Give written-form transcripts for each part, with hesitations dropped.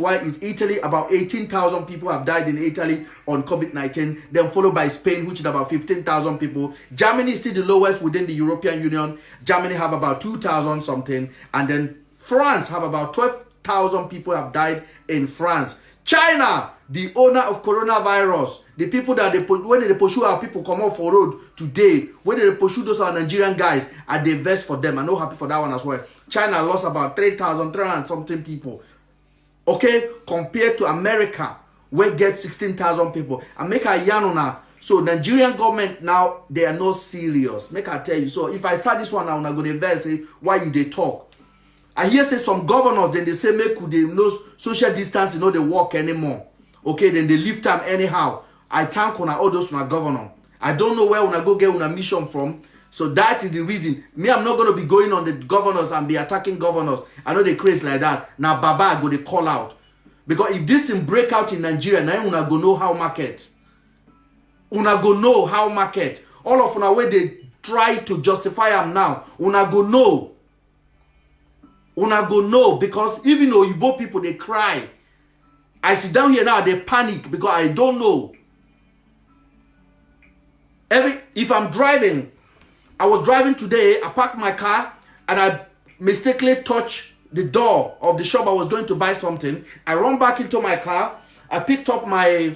Why is Italy? About 18,000 people have died in Italy on COVID-19, then followed by Spain, which is about 15,000 people. Germany is still the lowest within the European Union. Germany have about 2,000 something, and then France have about 12,000 people have died in France. China, the owner of coronavirus, the people that when they pursue our people come off for road today, when they pursue those our Nigerian guys, and they vest for them. I'm not happy for that one as well. China lost about 3,300 something people. Okay, compared to America, we get 16,000 people. America Yanona. So Nigerian government now, they are not serious. Make I tell you. So if I start this one now, I'm going to invest say why you they talk. I hear say some governors, then they say make they no social distance, you know, they work anymore. Okay, then they lift them anyhow. I thank una all those una governor. I don't know where una go get una mission from. So that is the reason. Me, I'm not going to be going on the governors and be attacking governors. I know they crazy like that. Now, Baba, I go to call out. Because if this thing break out in Nigeria, now una go know how market. Una go know how market. All of una way they try to justify them now. Una go know. Una go know. Because even though Igbo people, they cry. I sit down here now, they panic because I don't know. If I'm driving, I was driving today, I parked my car and I mistakenly touched the door of the shop I was going to buy something. I run back into my car, I picked up my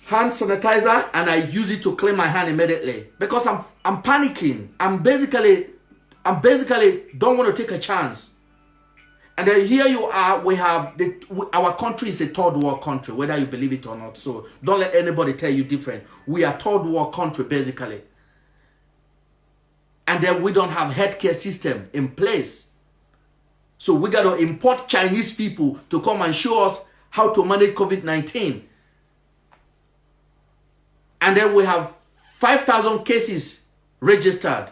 hand sanitizer and I use it to clean my hand immediately. Because I'm panicking. I'm basically don't want to take a chance. And then here you are, we have, our country is a third world country, whether you believe it or not. So don't let anybody tell you different. We are third world country basically. And then we don't have healthcare system in place. So we got to import Chinese people to come and show us how to manage COVID-19. And then we have 5,000 cases registered.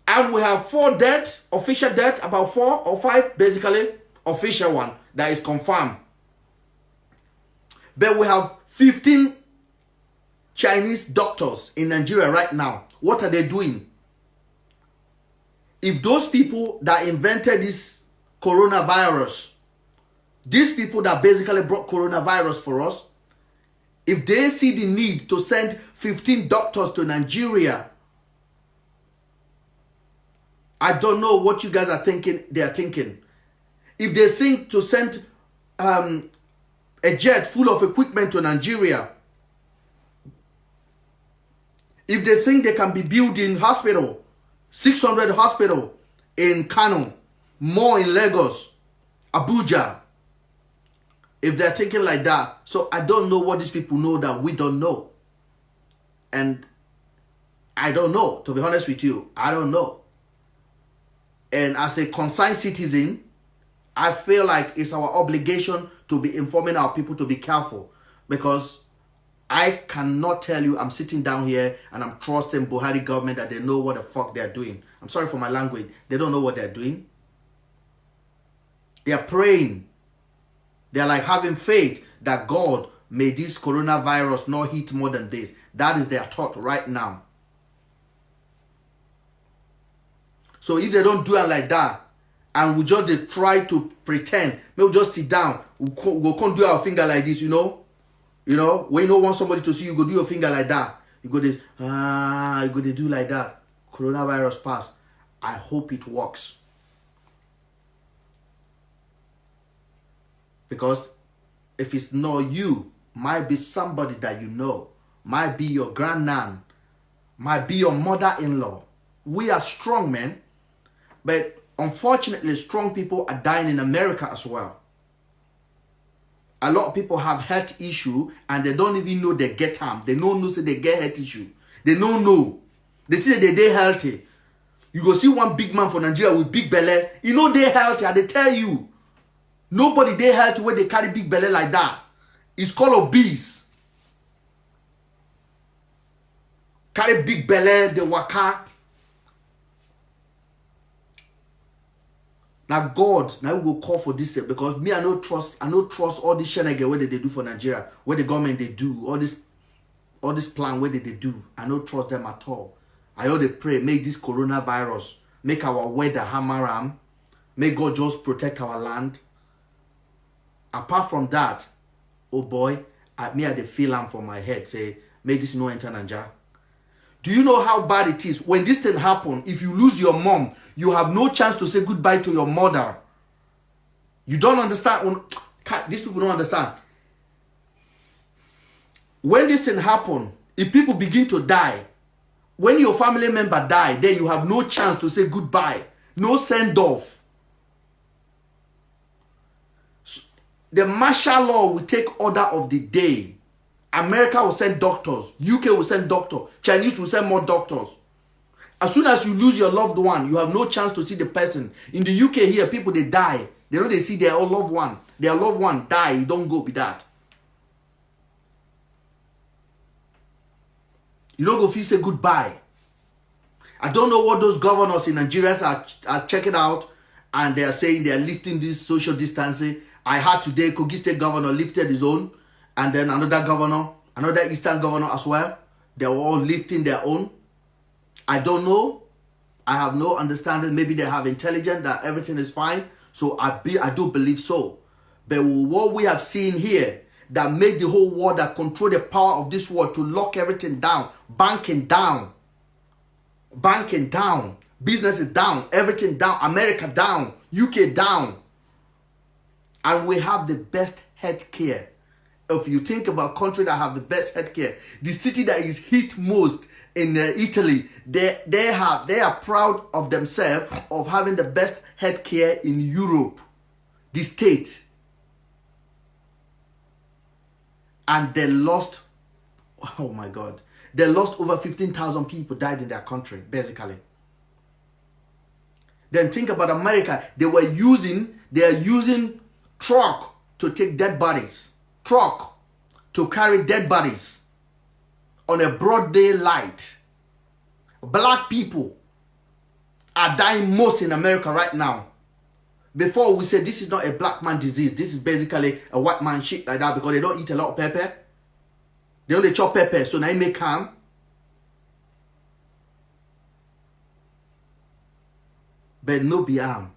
And we have 4 deaths, official death, about 4 or 5, basically, official one that is confirmed. But we have 15 Chinese doctors in Nigeria right now. What are they doing? If those people that invented this coronavirus, these people that basically brought coronavirus for us, if they see the need to send 15 doctors to Nigeria, I don't know what you guys are thinking. They are thinking. If they think to send a jet full of equipment to Nigeria, if they think they can be building hospital, 600 hospital in Kano, more in Lagos, Abuja, if they're thinking like that, so I don't know what these people know that we don't know. And I don't know, to be honest with you, I don't know. And as a concerned citizen, I feel like it's our obligation to be informing our people to be careful. Because I cannot tell you I'm sitting down here and I'm trusting Buhari government that they know what the fuck they're doing. I'm sorry for my language. They don't know what they're doing. They are praying. They're like having faith that God may this coronavirus not hit more than this. That is their thought right now. So if they don't do it like that, and we just try to pretend, maybe just sit down, we can't do our finger like this, you know? You know, when you don't want somebody to see you, go do your finger like that. You go to do like that. Coronavirus pass. I hope it works. Because if it's not you, might be somebody that you know, might be your grandnan, might be your mother-in-law. We are strong, man. But unfortunately, strong people are dying in America as well. A lot of people have health issue and they don't even know they get harm. They don't know say they get health issue. They don't know. They say they healthy. You go see one big man from Nigeria with big belly. You know they healthy and they tell you. Nobody they healthy when they carry big belly like that. It's called obese. Carry big belly, they waka. Now God, now we go call for this because me I don't trust all this shenanigans what they do for Nigeria, what the government they do, all this plan what they do. I don't trust them at all. I ought to pray, make this coronavirus, make our weather hammer am, May God just protect our land. Apart from that, oh boy, me had the feel for my head say, may this no enter Nigeria. Do you know how bad it is? When this thing happen, if you lose your mom, you have no chance to say goodbye to your mother. You don't understand. These people don't understand. When this thing happen, if people begin to die, when your family member die, then you have no chance to say goodbye. No send off. The martial law will take order of the day. America will send doctors. UK will send doctors. Chinese will send more doctors. As soon as you lose your loved one, you have no chance to see the person. In the UK here, people, they die. They know they see their own loved one. Their loved one die. You don't go with that. You don't go feel say goodbye. I don't know what those governors in Nigeria are checking out, and they are saying they are lifting this social distancing. I heard today Kogi State governor lifted his own, and then another governor, another Eastern governor as well. They were all lifting their own. I don't know. I have no understanding. Maybe they have intelligence that everything is fine. So I do believe so. But what we have seen here that made the whole world, that control the power of this world to lock everything down, banking down, businesses down, everything down, America down, UK down. And we have the best healthcare. If you think about country that have the best healthcare, the city that is hit most in Italy, they are proud of themselves of having the best healthcare in Europe, the state. And they lost, oh my God, they lost over 15,000 people died in their country, basically. Then think about America. They are using truck to take dead bodies. Truck to carry dead bodies on a broad daylight. Black people are dying most in America right now. Before we said this is not a black man disease, this is basically a white man shit like that, because they don't eat a lot of pepper. They only chop pepper, so now it may come. But no be harm.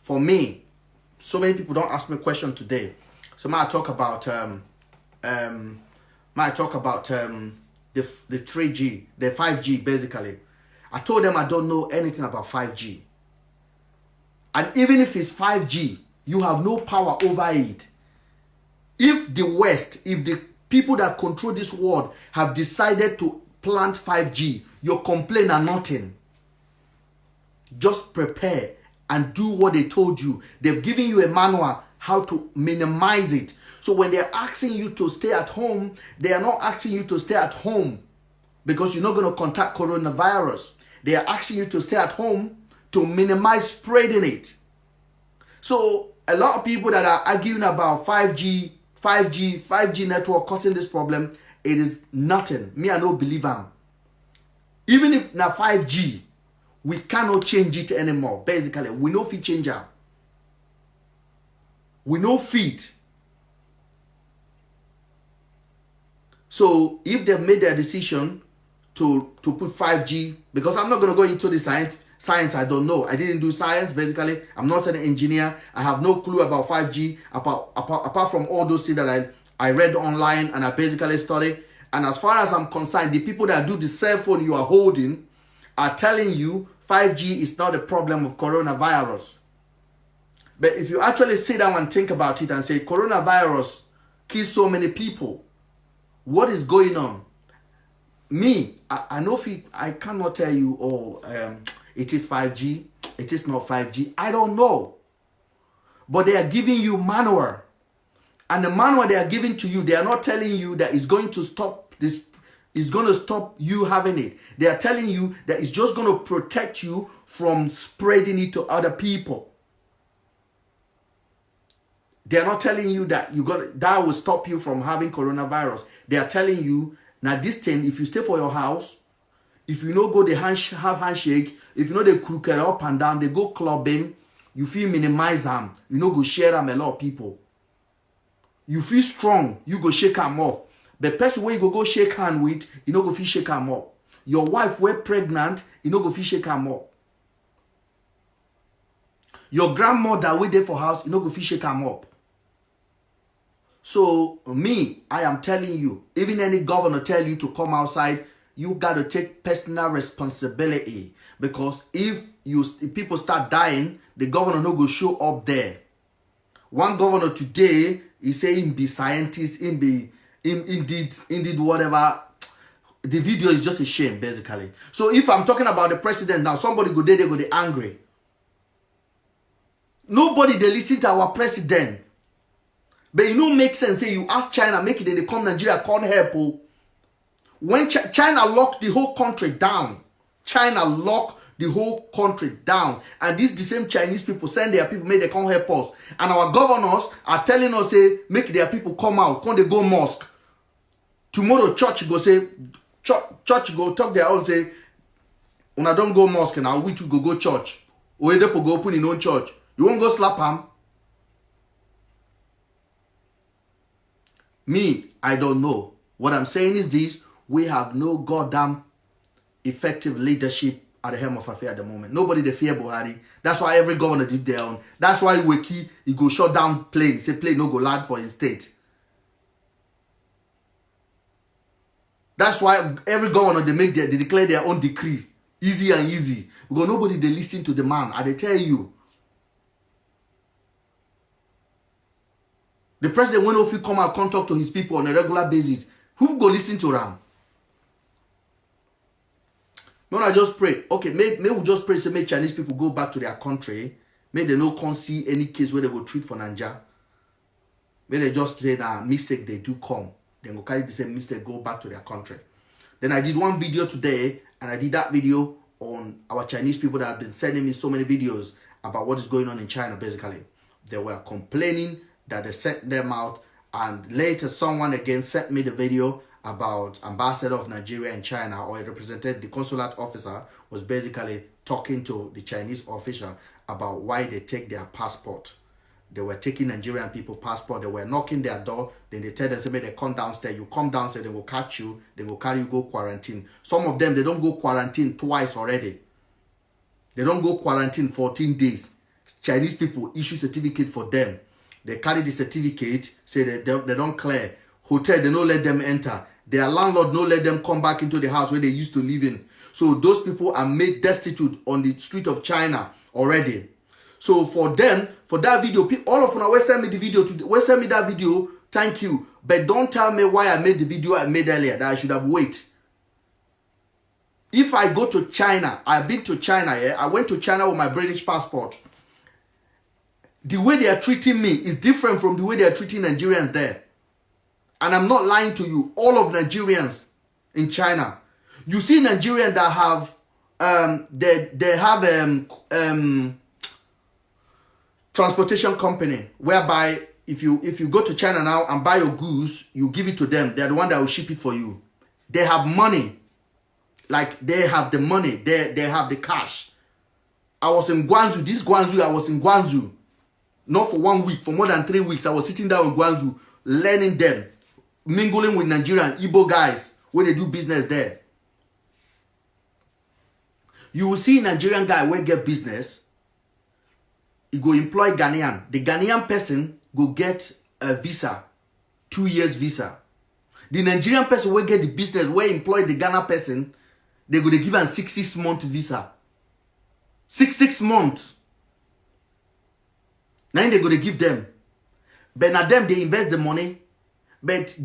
For me, so many people don't ask me a question today. So might talk about the 3G, the 5G basically. I told them I don't know anything about 5G. And even if it's 5G, you have no power over it. If the West, if the people that control this world have decided to plant 5G, your complaint are nothing. Just prepare and do what they told you. They've given you a manual how to minimize it. So when they're asking you to stay at home, they are not asking you to stay at home because you're not going to contact coronavirus. They are asking you to stay at home to minimize spreading it. So a lot of people that are arguing about 5G network causing this problem, it is nothing. Me, I don't believe them. Even if now 5G, we cannot change it anymore. Basically, we know fit change it. We know fit. So if they've made their decision to put 5G, because I'm not going to go into the science, I don't know. I didn't do science, basically. I'm not an engineer. I have no clue about 5G, apart from all those things that I read online and I basically studied. And as far as I'm concerned, the people that do the cell phone you are holding are telling you 5G is not a problem of coronavirus. But if you actually sit down and think about it and say coronavirus kills so many people, what is going on? Me, I know I cannot tell you, it is 5G, it is not 5G. I don't know. But they are giving you manual. And the manual they are giving to you, they are not telling you that it's going to stop this, it's going to stop you having it. They are telling you that it's just going to protect you from spreading it to other people. They are not telling you that that will stop you from having coronavirus. They are telling you, now this thing, if you stay for your house, if you know go have handshake, if you know they crooked up and down, they go clubbing, you feel minimize them, you know go share them a lot of people. You feel strong, you go shake them off. The person where you go shake hand with, you know go feel shake them up. Your wife were pregnant, you know go feel shake them up. Your grandmother wey dey for house, you no go fit shake am up. So me, I am telling you, even any governor tell you to come outside, you got to take personal responsibility, because if people start dying, the governor no go show up there. One governor today, he say him be scientist, him did whatever. The video is just a shame, basically. So if I'm talking about the president now, somebody go there, they go they angry. Nobody they listen to our president. But you know, make sense. Say you ask China, make it they come Nigeria, can't help. When China locked the whole country down, China locked the whole country down, and the same Chinese people send their people, make they come help us. And our governors are telling us, say, make their people come out, come they go mosque. Tomorrow church go say, church go talk their own, say, when I don't go mosque now, we too go church. Oedepo go open in own church. You won't go slap him? Me, I don't know. What I'm saying is this: we have no goddamn effective leadership at the helm of affairs at the moment. Nobody they fear Buhari. That's why every governor did their own. That's why Weki, he go shut down plane. Say plane no go land for his state. That's why every governor they declare their own decree. Easy and easy. Because nobody they listen to the man. And they tell you. The president when he come out, talk to his people on a regular basis. Who go listen to them? When I just pray, okay, may we just pray, say, make Chinese people go back to their country. May they no come see any case where they go treat for Nigeria. May they just say that mistake they do come. Then go carry the same mistake, go back to their country. Then I did one video today, and I did that video on our Chinese people that have been sending me so many videos about what is going on in China, basically. They were complaining that they sent them out, and later someone again sent me the video about ambassador of Nigeria in China, or it represented the consulate officer, was basically talking to the Chinese official about why they take their passport. They were taking Nigerian people passport. They were knocking their door. Then they tell them, say, they come downstairs. You come downstairs, they will catch you. They will carry you, go quarantine. Some of them, they don't go quarantine twice already. They don't go quarantine 14 days. Chinese people issue certificate for them. They carry the certificate, say they don't clear. Hotel, they don't let them enter. Their landlord don't let them come back into the house where they used to live in. So those people are made destitute on the street of China already. So for them, for that video, all of them will send me the video, send me that video, thank you. But don't tell me why I made the video I made earlier, that I should have waited. If I go to China, I've been to China, yeah? I went to China with my British passport. The way they are treating me is different from the way they are treating Nigerians there. And I'm not lying to you. All of Nigerians in China. You see Nigerians that have, they have transportation company, whereby if you go to China now and buy your goods, you give it to them. They're the one that will ship it for you. They have money. Like, they have the money. They have the cash. I was in Guangzhou. I was in Guangzhou. Not for 1 week, for more than 3 weeks. I was sitting down in Guangzhou, learning them, mingling with Nigerian, Igbo guys, where they do business there. You will see Nigerian guy where get business, he go employ Ghanaian. The Ghanaian person go get a visa, 2 years visa. The Nigerian person will get the business where employ the Ghana person, they go to give him 6-month visa. 6 months. Now they go to give them. But now them, they invest the money. But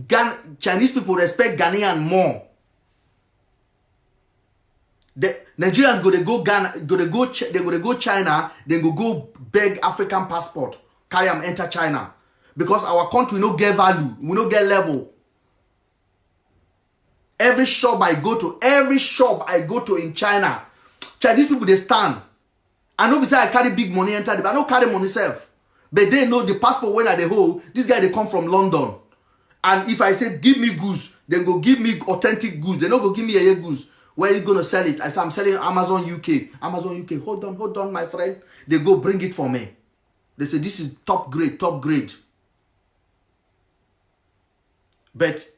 Chinese people respect Ghanaian more. The Nigerians go to go Ghana, they go to go China, then go beg African passport, carry them enter China. Because our country no get value, we no get level. Every shop I go to in China, Chinese people they stand. I know besides I carry big money enter, but I don't carry money self. But they know the passport when I they hold, this guy they come from London. And if I say give me goods, they go give me authentic goods. They don't go give me a goods. Where are you gonna sell it? I say I'm selling Amazon UK. Amazon UK. Hold on, my friend. They go bring it for me. They say this is top grade. But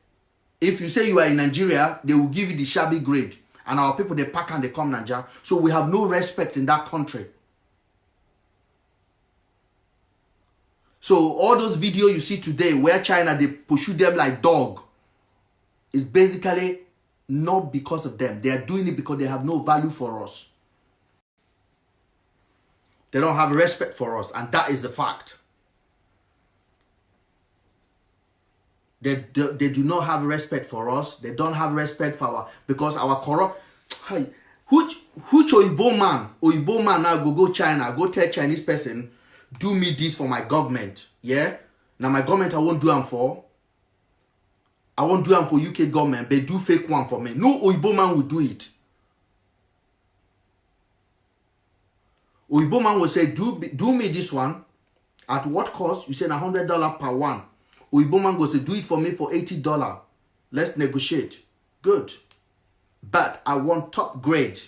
if you say you are in Nigeria, they will give you the shabby grade. And our people they pack and they come Nigeria. So we have no respect in that country. So all those videos you see today where China, they pursue them like dog, is basically not because of them. They are doing it because they have no value for us. They don't have respect for us, and that is the fact. They do not have respect for us. They don't have respect for our, because our corrupt. Which Oyibo man now go China, go tell Chinese person, do me this for my government. Yeah? Now my government I won't do them for. I won't do them for UK government, but do fake one for me. No Oyibo man will do it. Oyibo man will say, do me this one. At what cost? You say $100 per one. Oyibo man will say, do it for me for $80. Let's negotiate. Good. But I want top grade.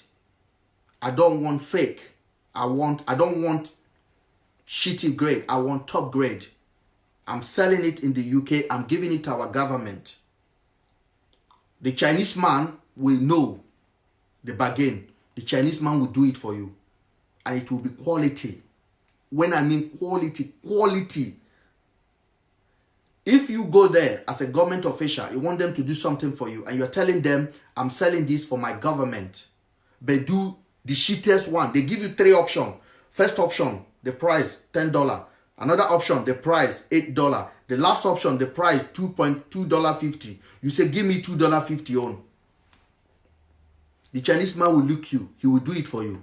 I don't want fake. I don't want shitty grade. I want top grade. I'm selling it in the UK. I'm giving it to our government. The Chinese man will know the bargain. The Chinese man will do it for you. And it will be quality. When I mean quality, quality. If you go there as a government official, you want them to do something for you, and you're telling them, I'm selling this for my government, but do the shittiest one. They give you 3 options. First option, the price, $10. Another option, the price, $8. The last option, the price, $2.50. You say, give me $2.50 on. The Chinese man will look you. He will do it for you.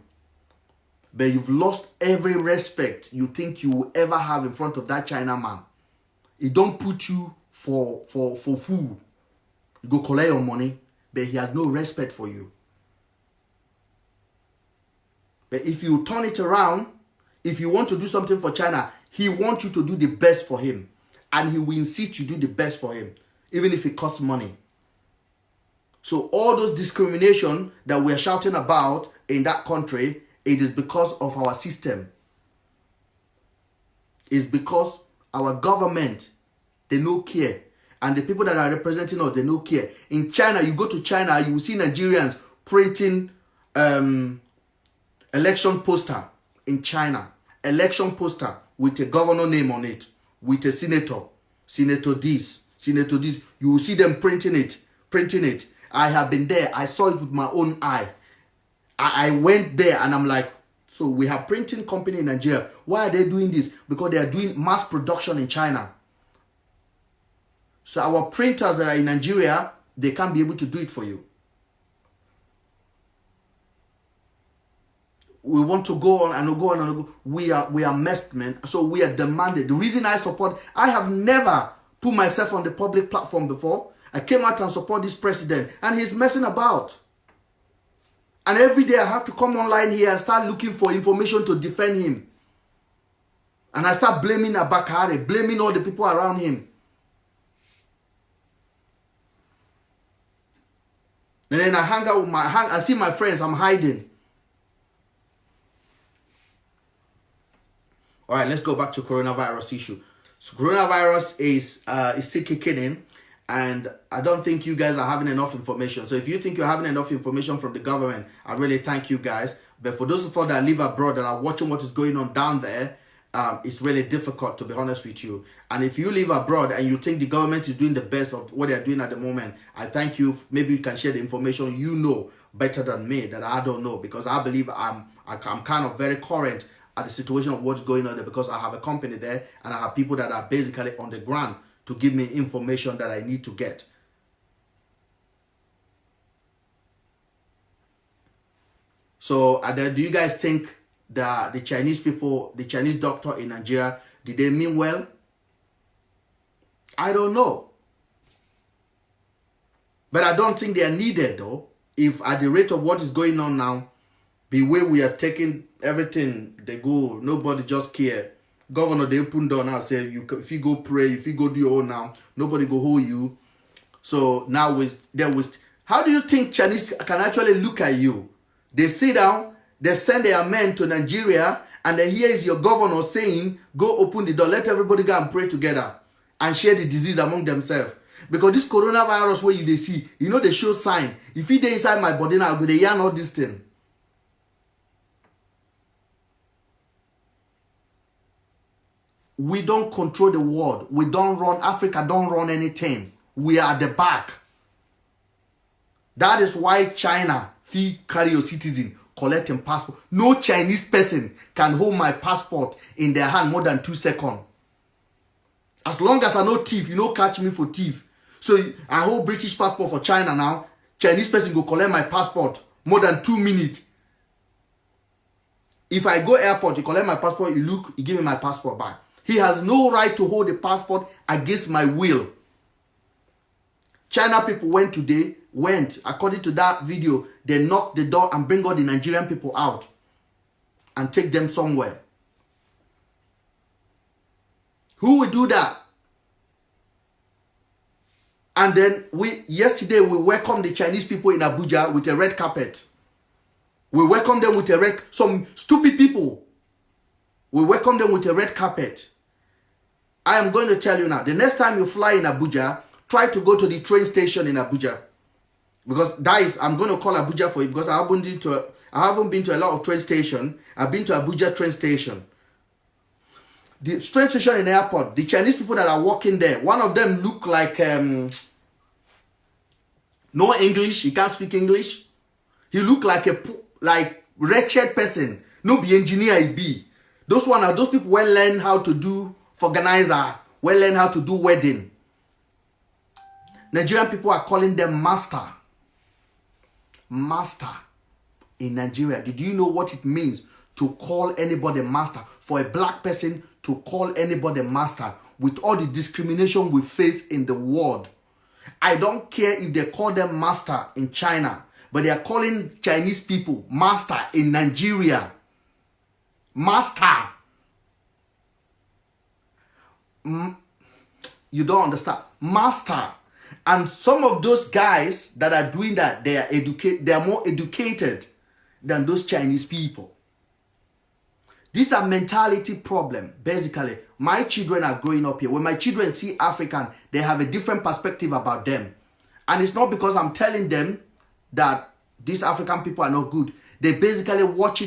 But you've lost every respect you think you will ever have in front of that China man. He don't put you for food. You go collect your money, but he has no respect for you. But if you turn it around, if you want to do something for China, he wants you to do the best for him. And he will insist you do the best for him, even if it costs money. So all those discrimination that we are shouting about in that country, it is because of our system. It's because our government, they no care. And the people that are representing us, they no care. In China, you go to China, you will see Nigerians printing election poster in China. Election poster with a governor name on it. With a senator. Senator this. Senator this. You will see them printing it. Printing it. I have been there. I saw it with my own eye. I went there and I'm like, so we have printing company in Nigeria. Why are they doing this? Because they are doing mass production in China. So our printers that are in Nigeria, they can't be able to do it for you. We want to go on and go on and go. We are messed, man. So we are demanded. The reason I have never put myself on the public platform before. I came out and support this president, and he's messing about. And every day I have to come online here and start looking for information to defend him. And I start blaming Abakari, blaming all the people around him. And then I hang out with I see my friends, I'm hiding. All right, let's go back to coronavirus issue. So coronavirus is still kicking in, and I don't think you guys are having enough information. So if you think you're having enough information from the government, I really thank you guys. But for those of us that live abroad that are watching what is going on down there, it's really difficult, to be honest with you. And if you live abroad and you think the government is doing the best of what they're doing at the moment, I thank you. Maybe you can share the information you know better than me, that I don't know, because I believe I'm kind of very current at the situation of what's going on there, because I have a company there and I have people that are basically on the ground to give me information that I need to get. So do you guys think that the Chinese people, the Chinese doctor in Nigeria, did they mean well? I don't know. But I don't think they are needed though. If at the rate of what is going on now, the way we are taking everything, they go, nobody just care. Governor, they open door now, say, if you go pray, if you go do your own now, nobody go hold you. So now how do you think Chinese can actually look at you? They sit down, they send their men to Nigeria, and then here is your governor saying, go open the door, let everybody go and pray together and share the disease among themselves. Because this coronavirus where they see, they show sign. If it inside my body now, they yarn all this thing. We don't control the world. We don't run, Africa don't run anything. We are at the back. That is why China fee carry your citizen collecting passport. No Chinese person can hold my passport in their hand more than 2 seconds. As long as I no thief, you no catch me for thief. So I hold British passport for China now. Chinese person go collect my passport more than 2 minutes. If I go airport, you collect my passport, you look, you give me my passport back. He has no right to hold the passport against my will. China people went, according to that video, they knocked the door and bring all the Nigerian people out and take them somewhere. Who will do that? And then yesterday we welcomed the Chinese people in Abuja with a red carpet. We welcomed them with some stupid people. We welcomed them with a red carpet. I am going to tell you now, the next time you fly in Abuja, try to go to the train station in Abuja. Because that is, I'm going to call Abuja for you because I haven't been to a lot of train stations. I've been to Abuja train station. The train station in the airport, the Chinese people that are working there, one of them look like no English, he can't speak English. He look like a wretched person. No be engineer he be. Those people will learn how to do organizer, will learn how to do wedding. Nigerian people are calling them master. Master in Nigeria. Did you know what it means to call anybody master? For a black person to call anybody master with all the discrimination we face in the world. I don't care if they call them master in China, but they are calling Chinese people master in Nigeria. Master. You don't understand. Master. And some of those guys that are doing that, they are more educated than those Chinese people. These are mentality problem. Basically, my children are growing up here. When my children see African, they have a different perspective about them. And it's not because I'm telling them that these African people are not good. They basically watch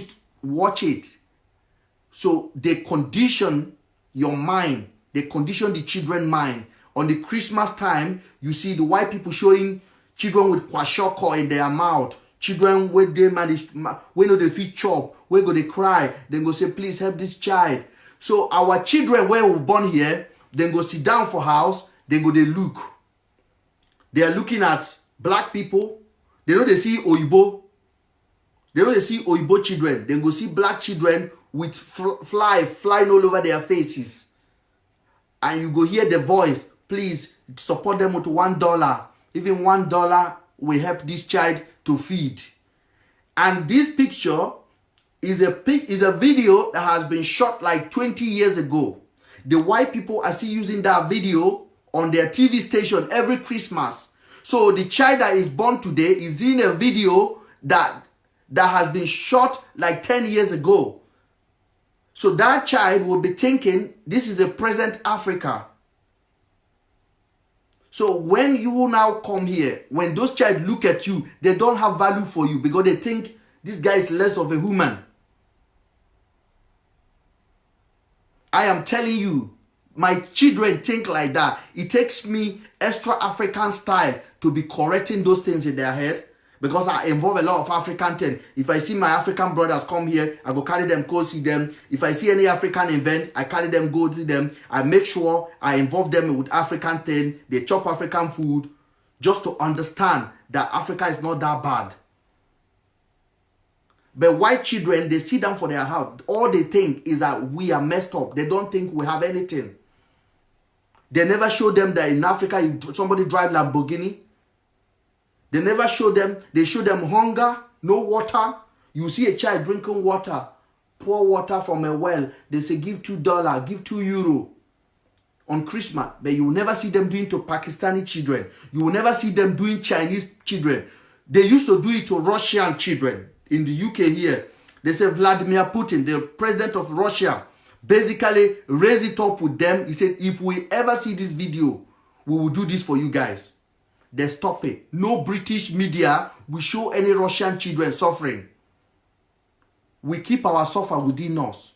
it. So they condition your mind. They condition the children's mind. On the Christmas time, you see the white people showing children with kwashoko in their mouth. Children where they manage, when they feel chop, where go they cry, then go say, please help this child. So our children where we born here, then go sit down for house, then go they look. They are looking at black people. They know they see Oyibo. They know they see Oyibo children. Then go see black children with flying all over their faces. And you go hear the voice. Please support them with $1. Even $1 will help this child to feed. And this picture is a video that has been shot like 20 years ago. The white people are still using that video on their TV station every Christmas. So the child that is born today is in a video that has been shot like 10 years ago. So that child will be thinking this is a present Africa. So when you now come here, when those child look at you, they don't have value for you because they think this guy is less of a human. I am telling you, my children think like that. It takes me extra African style to be correcting those things in their head because I involve a lot of African things. If I see my African brothers come here, I go carry them, go see them. If I see any African event, I carry them, go to them. I make sure I involve them with African things. They chop African food just to understand that Africa is not that bad. But white children, they sit down for their house. All they think is that we are messed up. They don't think we have anything. They never show them that in Africa, somebody drive Lamborghini. They never show them. They show them hunger, no water. You see a child drinking water, pour water from a well. They say, give $2, give €2 on Christmas. But you will never see them doing to Pakistani children. You will never see them doing Chinese children. They used to do it to Russian children. In the UK here, they say Vladimir Putin, the president of Russia, basically raised it up with them. He said, if we ever see this video, we will do this for you guys. They stop it. No British media will show any Russian children suffering. We keep our suffer within us.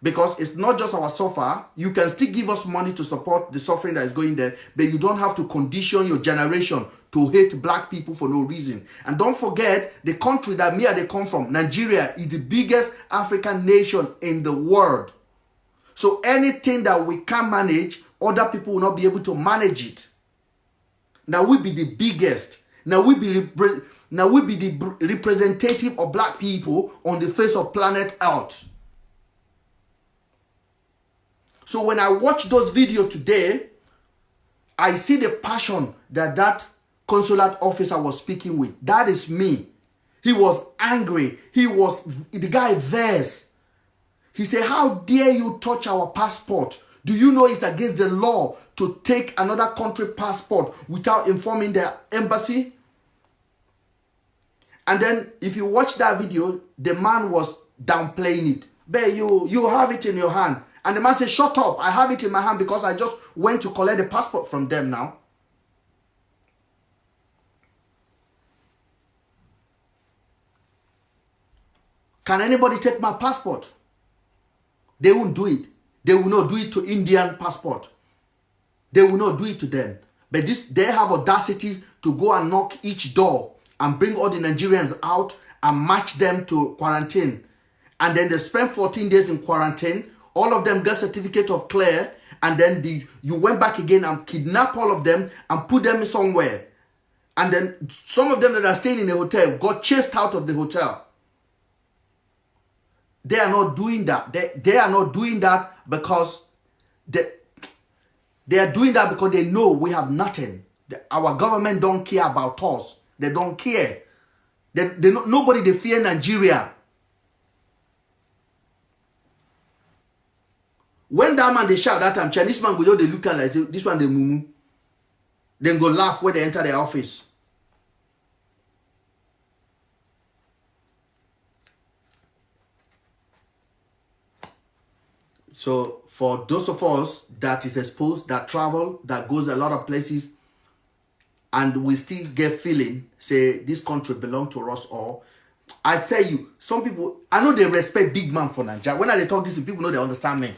Because it's not just our suffer. You can still give us money to support the suffering that is going there, but you don't have to condition your generation to hate black people for no reason. And don't forget, the country that me and they come from, Nigeria, is the biggest African nation in the world. So anything that we can manage, other people will not be able to manage it. Now we be the biggest. Now we be the representative of black people on the face of planet Earth. So when I watch those videos today, I see the passion that consulate officer was speaking with. That is me. He was angry. The guy vexed. He said, how dare you touch our passport? Do you know it's against the law to take another country passport without informing the embassy? And then if you watch that video, the man was downplaying it. But you have it in your hand. And the man said, shut up, I have it in my hand because I just went to collect the passport from them now. Can anybody take my passport? They won't do it. They will not do it to Indian passport. They will not do it to them. But they have audacity to go and knock each door and bring all the Nigerians out and march them to quarantine. And then they spend 14 days in quarantine. All of them get certificate of clear, and then you went back again and kidnap all of them and put them somewhere. And then some of them that are staying in the hotel got chased out of the hotel. They are not doing that. They are not doing that because they are doing that because they know we have nothing. Our government don't care about us. They don't care. Nobody they fear Nigeria. When that man they shout that time, Chinese man go they look at like this one they mumu. Then go laugh when they enter the office. So for those of us that is exposed, that travel, that goes a lot of places, and we still get feeling, say this country belong to us all. I tell you, some people, I know they respect big man for Nigeria. When I talk this, people know they understand me.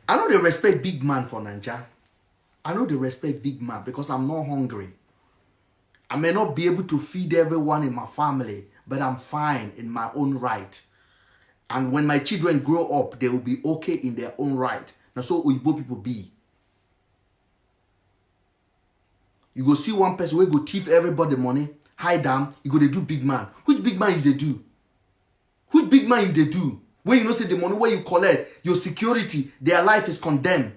I know they respect big man for Nigeria. I know they respect big man because I'm not hungry. I may not be able to feed everyone in my family, but I'm fine in my own right. And when my children grow up, they will be okay in their own right. Now, so Oyibo people be. You go see one person where go thief everybody money, hide them, you go they do big man. Which big man you they do? Which big man you they do? When you know say the money where you collect, your security, their life is condemned.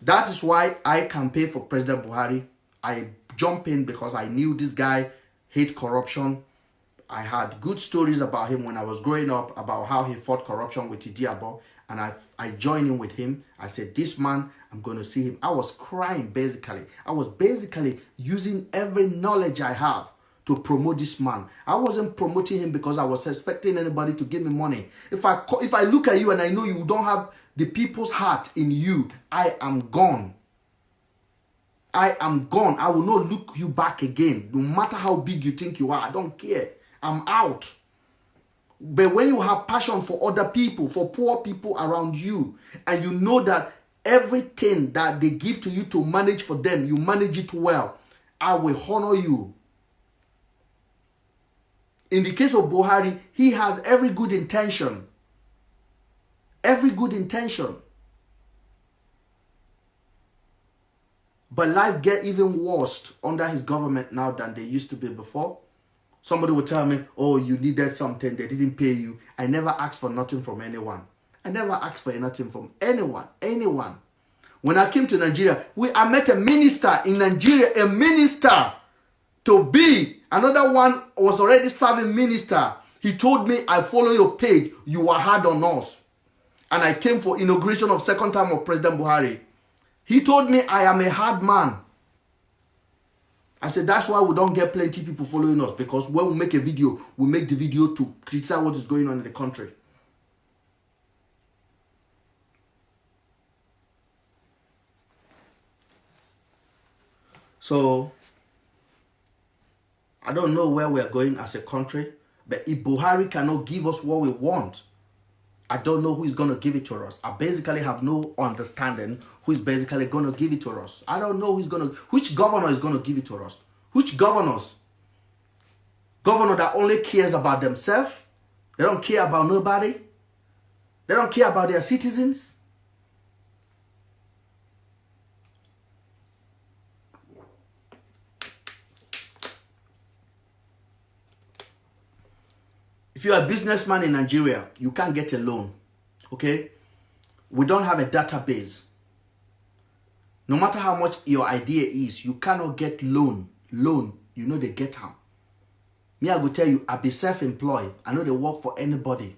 That is why I campaign for President Buhari. I jump in because I knew this guy hate corruption. I had good stories about him when I was growing up about how he fought corruption with Idiabo, and I joined in with him. I said, this man, I'm going to see him. I was crying basically. I was basically using every knowledge I have to promote this man. I wasn't promoting him because I was expecting anybody to give me money. If I look at you and I know you don't have the people's heart in you, I am gone. I am gone. I will not look you back again. No matter how big you think you are, I don't care. I'm out. But when you have passion for other people, for poor people around you, and you know that everything that they give to you to manage for them, you manage it well, I will honor you. In the case of Buhari, he has every good intention. Every good intention. But life get even worse under his government now than they used to be before. Somebody will tell me, oh, you needed something, they didn't pay you. I never asked for nothing from anyone. I never asked for nothing from anyone. When I came to Nigeria, I met a minister in Nigeria, a minister to be. Another one was already serving minister. He told me, I follow your page, you are hard on us. And I came for inauguration of second time of President Buhari. He told me I am a hard man. I said, that's why we don't get plenty people following us, because when we make a video, we make the video to criticize what is going on in the country. So, I don't know where we're going as a country, but if Buhari cannot give us what we want, I don't know who is going to give it to us. I basically have no understanding who is basically going to give it to us. I don't know which governor is going to give it to us. Which governors? Governor that only cares about themselves. They don't care about nobody. They don't care about their citizens. If you're a businessman in Nigeria, you can't get a loan, okay? We don't have a database. No matter how much your idea is, you cannot get loan. Loan, you know they get how. Me, I will tell you, I be self-employed. I know they work for anybody.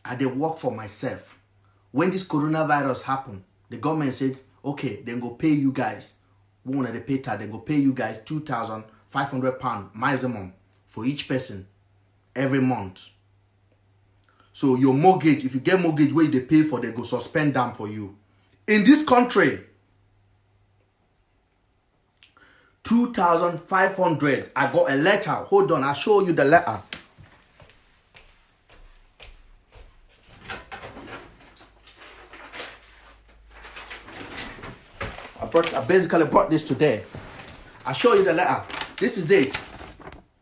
I they work for myself. When this coronavirus happened, the government said, okay, then go pay you guys. One of the pay tax, they go pay you guys £2,500 maximum for each person every month. So your mortgage, if you get mortgage where they pay for, they go suspend them for you. In this country, 2,500. I got a letter. Hold on, I'll show you the letter. I basically brought this today. I'll show you the letter. This is it.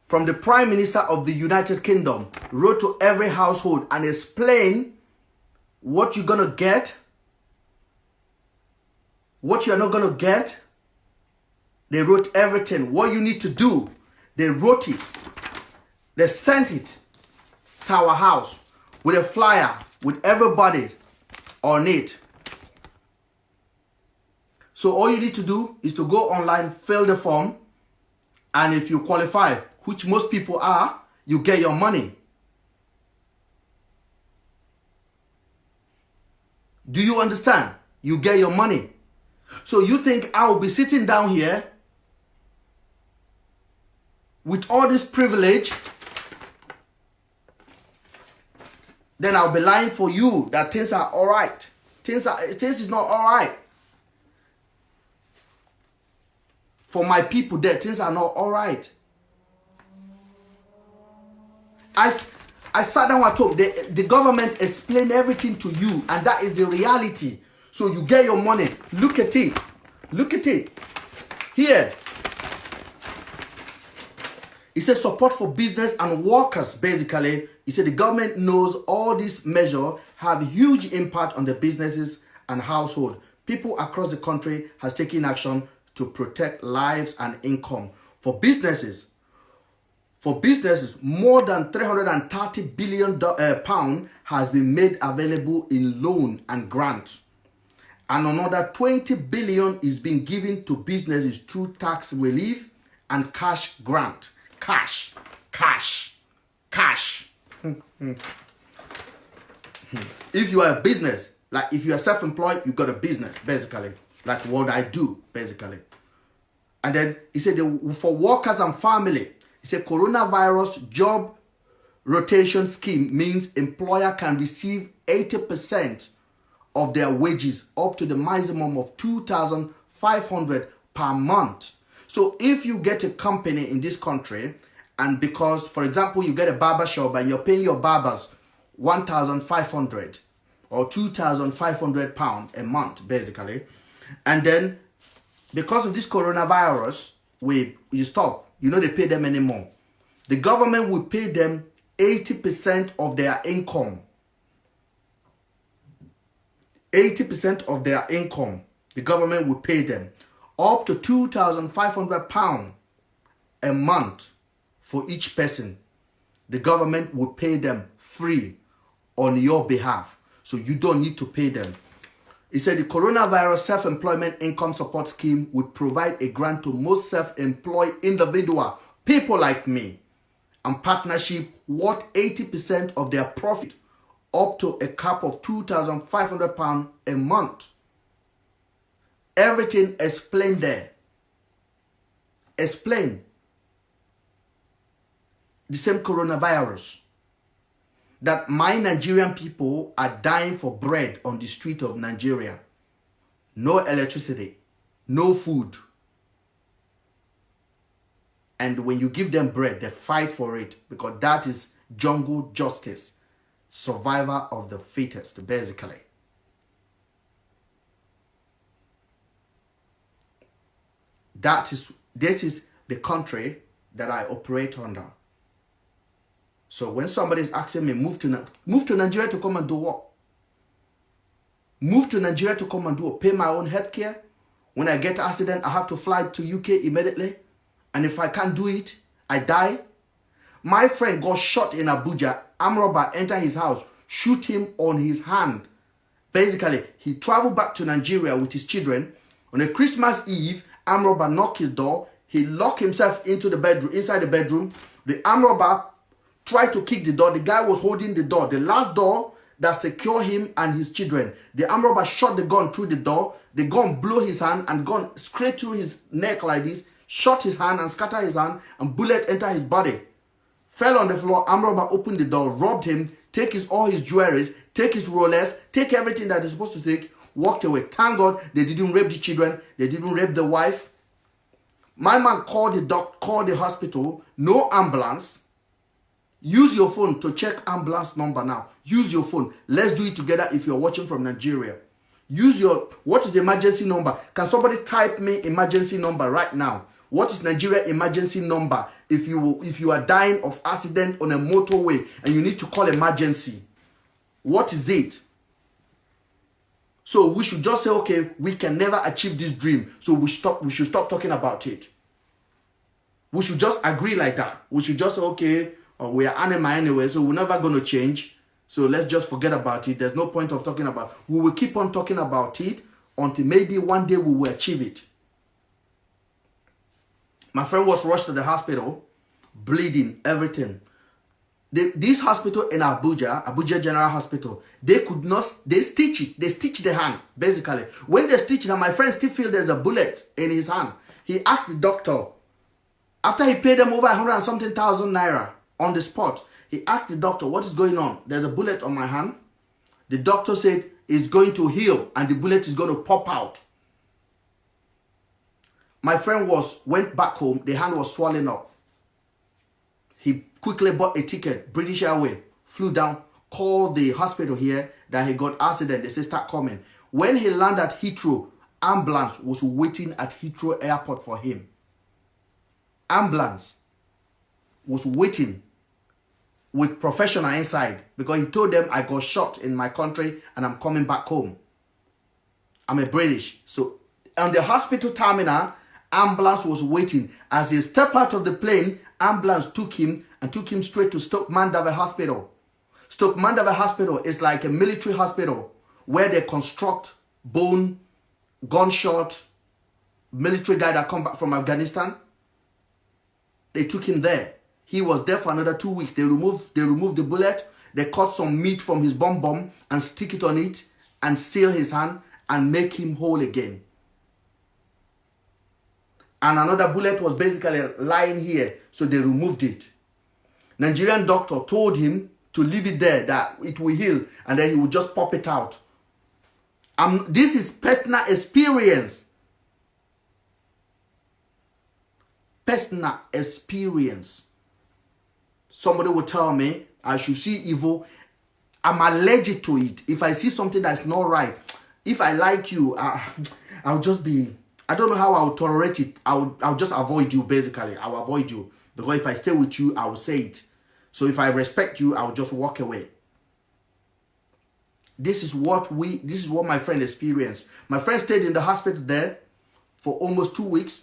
From the Prime Minister of the United Kingdom, wrote to every household and explain what you're gonna get, what you're not gonna get. They wrote everything, what you need to do. They wrote it. They sent it to our house with a flyer with everybody on it. So all you need to do is to go online, fill the form, and if you qualify, which most people are, you get your money. Do you understand? You get your money. So you think I will be sitting down here with all this privilege, then I'll be lying for you that things are all right. Things is not all right. For my people there, things are not all right. I sat down and told the government explained everything to you, and that is the reality. So you get your money. Look at it. Look at it. Here. It says support for business and workers, basically. He said the government knows all these measures have huge impact on the businesses and household. People across the country has taken action to protect lives and income. For businesses, more than 330 billion pound has been made available in loan and grant. And another 20 billion is being given to businesses through tax relief and cash grant. Cash. If you are a business, like if you are self-employed, you got a business, basically. Like what I do, basically. And then he said for workers and family, he said coronavirus job rotation scheme means employer can receive 80% of their wages up to the maximum of 2,500 per month. So if you get a company in this country, and because, for example, you get a barber shop and you're paying your barbers 1,500 or 2,500 pounds a month, basically, and then because of this coronavirus, you stop. You know they pay them anymore. The government will pay them 80% of their income. 80% of their income, the government will pay them. Up to 2,500 pounds a month for each person. The government will pay them free on your behalf. So you don't need to pay them. He said the coronavirus self-employment income support scheme would provide a grant to most self-employed individual, people like me, and partnership worth 80% of their profit up to a cap of 2,500 pounds a month. Everything explained there. Explain. The same coronavirus. That my Nigerian people are dying for bread on the street of Nigeria. No electricity. No food. And when you give them bread, they fight for it because that is jungle justice. Survivor of the fittest, basically. This is the country that I operate under. So when somebody is asking me, move to Nigeria to come and do what? Move to Nigeria to come and do what? Pay my own healthcare? When I get an accident, I have to fly to UK immediately? And if I can't do it, I die? My friend got shot in Abuja. Armed robber enter his house, shoot him on his hand. Basically, he traveled back to Nigeria with his children. On a Christmas Eve, armed robber knocked his door. He locked himself into the bedroom, inside the bedroom. The armed robber tried to kick the door. The guy was holding the door, the last door that secured him and his children. The armed robber shot the gun through the door. The gun blew his hand and gun straight through his neck like this, shot his hand and scattered his hand, and bullet entered his body. Fell on the floor. Armed robber opened the door, robbed him, take all his jewelries, take his Rolex, take everything that they're supposed to take, walked away. Thank God they didn't rape the children. They didn't rape the wife. My man called the hospital. No ambulance. Use your phone to check ambulance number now. Use your phone. Let's do it together if you're watching from Nigeria. What is the emergency number? Can somebody type me emergency number right now? What is Nigeria emergency number if you are dying of accident on a motorway and you need to call emergency? What is it? So we should just say, okay, we can never achieve this dream. So we should stop talking about it. We should just agree like that. We should just say, okay, we are anima anyway, so we're never going to change. So let's just forget about it. There's no point of talking about it. We will keep on talking about it until maybe one day we will achieve it. My friend was rushed to the hospital, bleeding, everything. This hospital in Abuja General Hospital, they stitch it. They stitch the hand, basically. When they stitch it, my friend still feel there's a bullet in his hand. He asked the doctor, after he paid them over 100 and something thousand naira on the spot, he asked the doctor, what is going on? There's a bullet on my hand. The doctor said, it's going to heal and the bullet is going to pop out. My friend went back home. The hand was swelling up. He quickly bought a ticket, British Airways, flew down, called the hospital here that he got accident. They said, start coming. When he landed at Heathrow, ambulance was waiting at Heathrow Airport for him. Ambulance was waiting with professional inside because he told them I got shot in my country and I'm coming back home. I'm a British. So on the hospital terminal, ambulance was waiting. As he stepped out of the plane, ambulance took him straight to Stoke Mandeville Hospital. Stoke Mandeville Hospital is like a military hospital where they construct bone, gunshot, military guy that come back from Afghanistan. They took him there. He was there for another 2 weeks. They removed the bullet. They cut some meat from his bum and stick it on it and seal his hand and make him whole again. And another bullet was basically lying here. So they removed it. Nigerian doctor told him to leave it there, that it will heal. And then he would just pop it out. This is personal experience. Personal experience. Somebody will tell me I should see evil. I'm allergic to it. If I see something that's not right, if I like you, I'll just be... I don't know how I'll tolerate it. I'll just avoid you, basically. I'll avoid you. Because if I stay with you, I will say it. So if I respect you, I'll just walk away. This is what my friend experienced. My friend stayed in the hospital there for almost 2 weeks.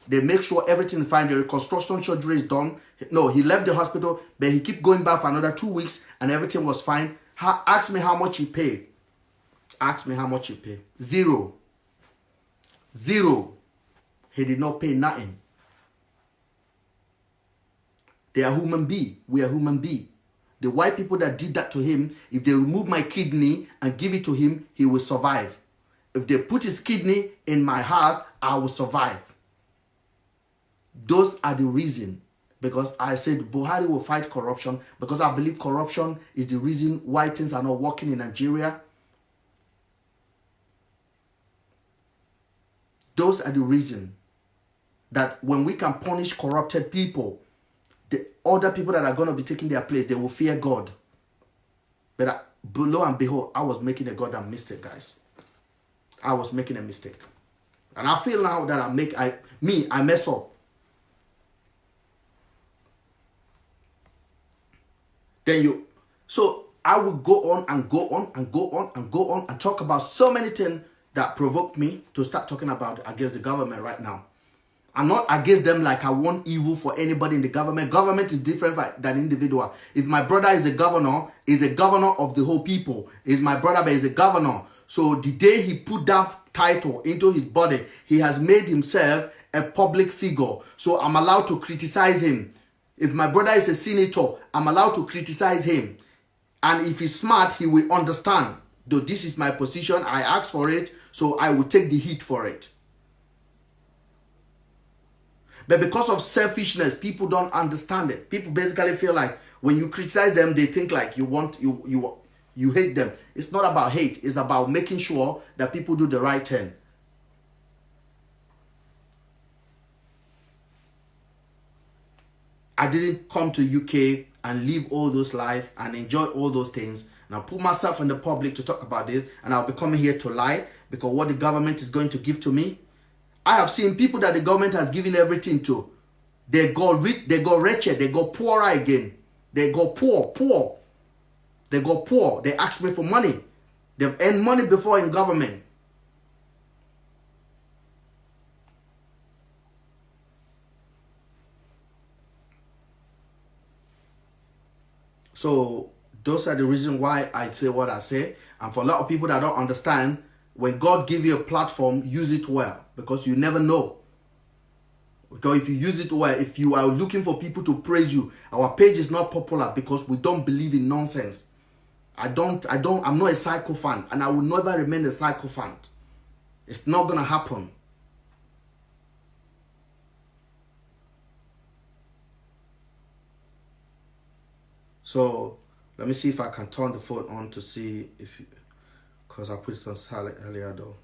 They make sure everything is fine. The reconstruction surgery is done. No, he left the hospital, but he kept going back for another 2 weeks and everything was fine. Ask me how much he paid. Ask me how much he paid. Zero. He did not pay nothing. They are human beings. We are human beings. The white people that did that to him, if they remove my kidney and give it to him, he will survive. If they put his kidney in my heart, I will survive. Those are the reason. Because I said Buhari will fight corruption. Because I believe corruption is the reason why things are not working in Nigeria. Those are the reason. that when we can punish corrupted people, the other people that are going to be taking their place, they will fear God. But lo and behold, I was making a goddamn mistake, guys. I was making a mistake. And I feel now that I mess up. So I will go on and go on and go on and go on and talk about so many things that provoked me to start talking about against the government right now. I'm not against them like I want evil for anybody in the government. Government is different than individual. If my brother is a governor of the whole people. Is my brother, but he's a governor. So the day he put that title into his body, he has made himself a public figure. So I'm allowed to criticize him. If my brother is a senator, I'm allowed to criticize him. And if he's smart, he will understand. Though this is my position, I asked for it, so I will take the heat for it. But because of selfishness, people don't understand it. People basically feel like when you criticize them, they think like you hate them. It's not about hate. It's about making sure that people do the right thing. I didn't come to UK and live all those life and enjoy all those things. And I put myself in the public to talk about this, and I'll be coming here to lie because what the government is going to give to me. I have seen people that the government has given everything to. They go rich, they go wretched, they go poorer again. They go poor. They go poor. They ask me for money. They've earned money before in government. So those are the reasons why I say what I say. And for a lot of people that don't understand, when God gives you a platform, use it well, because you never know. Because if you use it well, if you are looking for people to praise you, our page is not popular because we don't believe in nonsense. I'm not a sycophant, and I will never remain a sycophant. It's not going to happen. So let me see if I can turn the phone on to see if, because I put it on silent earlier though.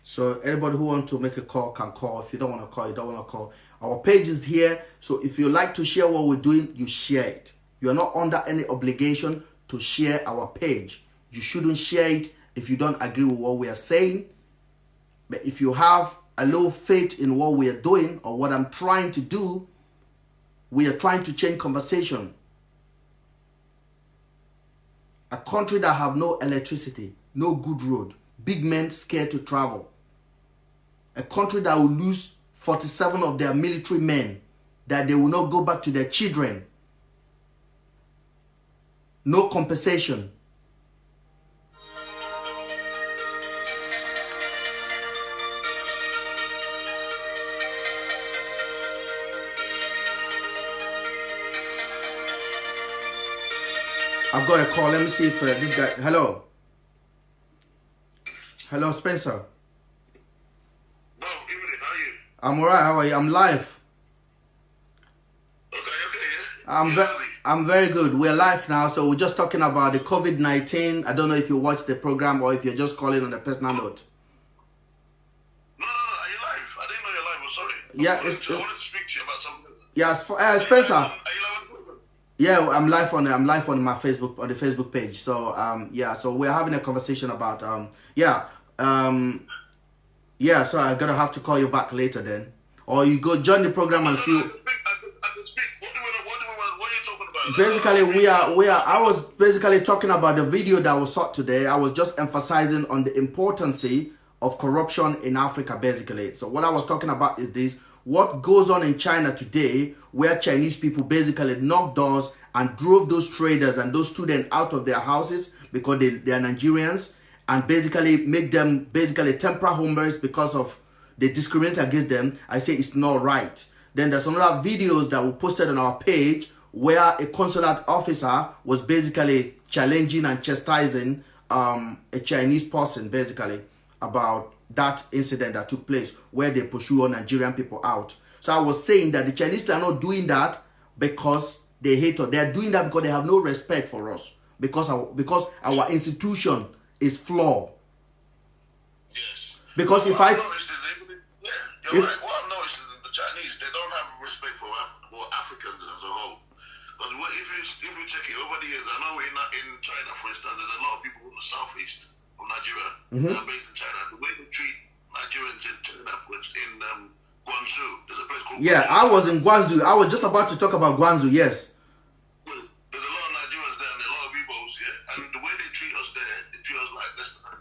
So anybody who wants to make a call can call. If you don't want to call, you don't want to call. Our page is here. So if you like to share what we're doing, you share it. You're not under any obligation to share our page. You shouldn't share it if you don't agree with what we are saying. But if you have a little faith in what we are doing or what I'm trying to do, we are trying to change conversation. A country that have no electricity, no good road, big men scared to travel. A country that will lose 47 of their military men, that they will not go back to their children. No compensation. I've got a call. Let me see if this guy... Hello. Hello, Spencer. No, evening. How are you? I'm alright. How are you? I'm live. Okay, yeah. I'm very good. We're live now, so we're just talking about the COVID-19. I don't know if you watched the program or if you're just calling on a personal note. No. Are you live? I didn't know you're live. I'm sorry. Yeah, I wanted to speak to you about something. Yeah, Spencer. Are you live? Yeah, I'm live on my Facebook, on the Facebook page. So yeah, so we're having a conversation about so I'm gonna have to call you back later then, or you go join the program and see. I can speak. What are you talking about? Basically, I was basically talking about the video that was shot today. I was just emphasizing on the importance of corruption in Africa, basically. So what I was talking about is this: what goes on in China today, where Chinese people basically knocked doors and drove those traders and those students out of their houses because they are Nigerians, and basically make them basically temporary homeless because of they discriminate against them. I say it's not right. Then there's another videos that we posted on our page where a consular officer was basically challenging and chastising a Chinese person basically about that incident that took place where they pursue all Nigerian people out. So I was saying that the Chinese are not doing that because they hate us. They are doing that because they have no respect for us. Because our institution is flawed. Yes. Because if What I've noticed is you're right. What I've noticed is that the Chinese, they don't have respect for Africans as a whole. Because if you check it over the years, I know in China, for instance, there's a lot of people from the southeast of Nigeria that are based in China. The way they treat Nigerians in China, in Guangzhou, there's a place called yeah, Guangzhou. I was in Guangzhou. I was just about to talk about Guangzhou, yes. There's a lot of Nigerians there and a lot of Igbos, yeah? And the way they treat us there, they treat us like less than.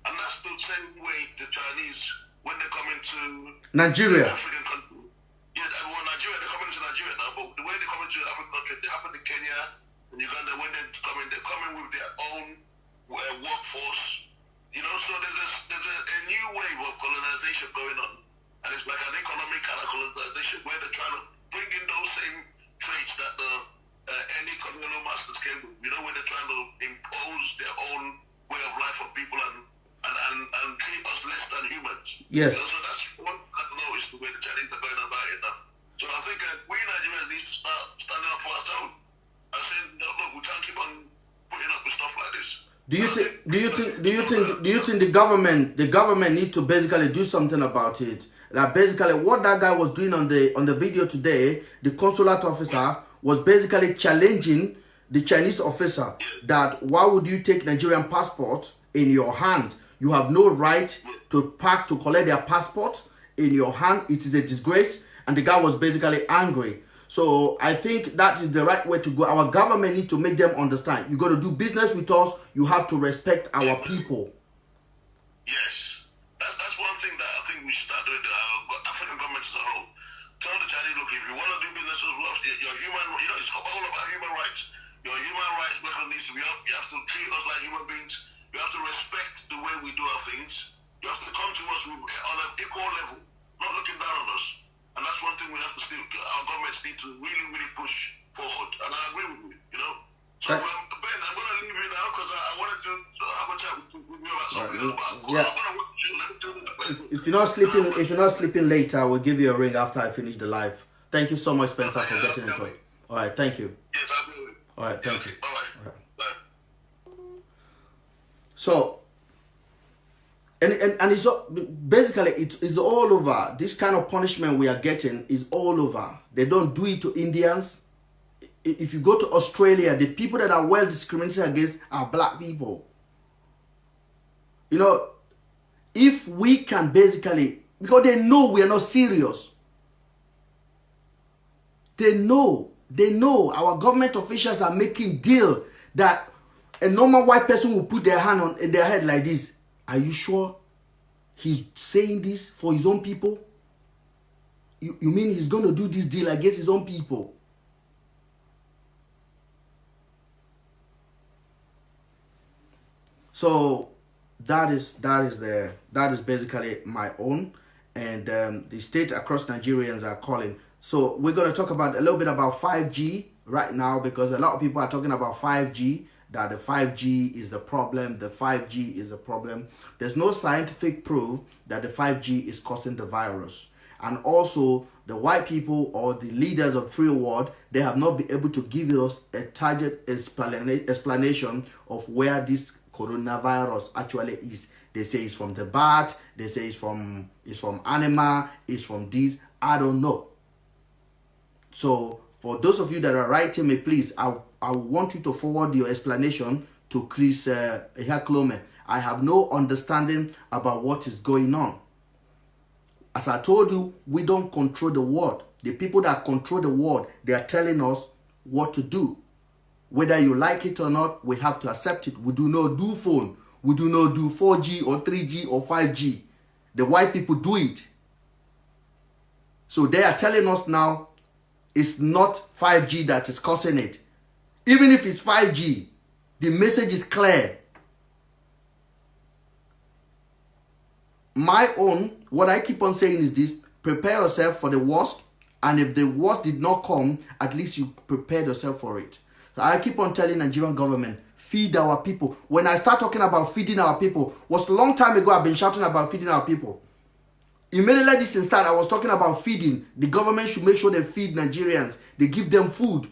And that's the same way the Chinese, when they come into Nigeria. African country. Yeah, well, Nigeria, they're coming to Nigeria now, but the way they come into the African country, they happen in Kenya and Uganda. When they're coming with their own workforce. You know, so there's a new wave of colonization going on. And it's like an economic kind of colonization where they're trying to bring in those same traits that any colonial masters came with. You know, when they're trying to impose their own way of life for people and treat us less than humans. Yes. You know, so that's one I know is the way the Chinese are going about it now. So I think we Nigerians need to start standing up for ourselves and saying, no, look, we can't keep on putting up with stuff like this. Do you think the government need to basically do something about it? That basically what that guy was doing on the video today, the consulate officer was basically challenging the Chinese officer that why would you take Nigerian passport in your hand? You have no right to collect their passport in your hand. It is a disgrace. And the guy was basically angry. So I think that is the right way to go. Our government need to make them understand. You got to do business with us. You have to respect our people. Yes. That's one thing that I think we should start doing. African governments as a whole. Tell the Chinese, look, if you want to do business with us, your human, you know, it's all about human rights. Your human rights record needs to be up. You have to treat us like human beings. You have to respect the way we do our things. You have to come to us on an equal level, not looking down on us. And that's one thing we have to still, our governments need to really, really push forward. And I agree with you, you know. So, Ben, I'm going to leave you now because I wanted to have a chat with you about something else. Yeah. If you're not sleeping later, we'll give you a ring after I finish the live. Thank you so much, Spencer, for getting into it. All right, thank you. Yes, I will. All right, thank you. Bye-bye. Bye. So, and it's basically it's all over. This kind of punishment we are getting is all over. They don't do it to Indians. If you go to Australia, the people that are well discriminated against are black people. You know, if we can basically, because they know we are not serious. They know our government officials are making deal that a normal white person will put their hand in their head like this. Are you sure he's saying this for his own people? You mean he's going to do this deal against his own people? So that is basically my own, and the state across Nigerians are calling. So we're going to talk about a little bit about 5G right now, because a lot of people are talking about 5G, that the 5G is the problem. The 5G is a problem. There's no scientific proof that the 5G is causing the virus. And also the white people or the leaders of free world, they have not been able to give us a target explanation of where this coronavirus actually is. They say it's from the bat, they say it's from animal, it's from this. I don't know. So for those of you that are writing me, please, I want you to forward your explanation to Chris Ehaklome. I have no understanding about what is going on. As I told you, we don't control the world. The people that control the world, they are telling us what to do. Whether you like it or not, we have to accept it. We do not do phone. We do not do 4G or 3G or 5G. The white people do it. So they are telling us now it's not 5G that is causing it. Even if it's 5G, the message is clear. My own, what I keep on saying is this: prepare yourself for the worst, and if the worst did not come, at least you prepared yourself for it. So I keep on telling Nigerian government, feed our people. When I start talking about feeding our people, was a long time ago I've been shouting about feeding our people. Immediately this thing started, I was talking about feeding. The government should make sure they feed Nigerians. They give them food.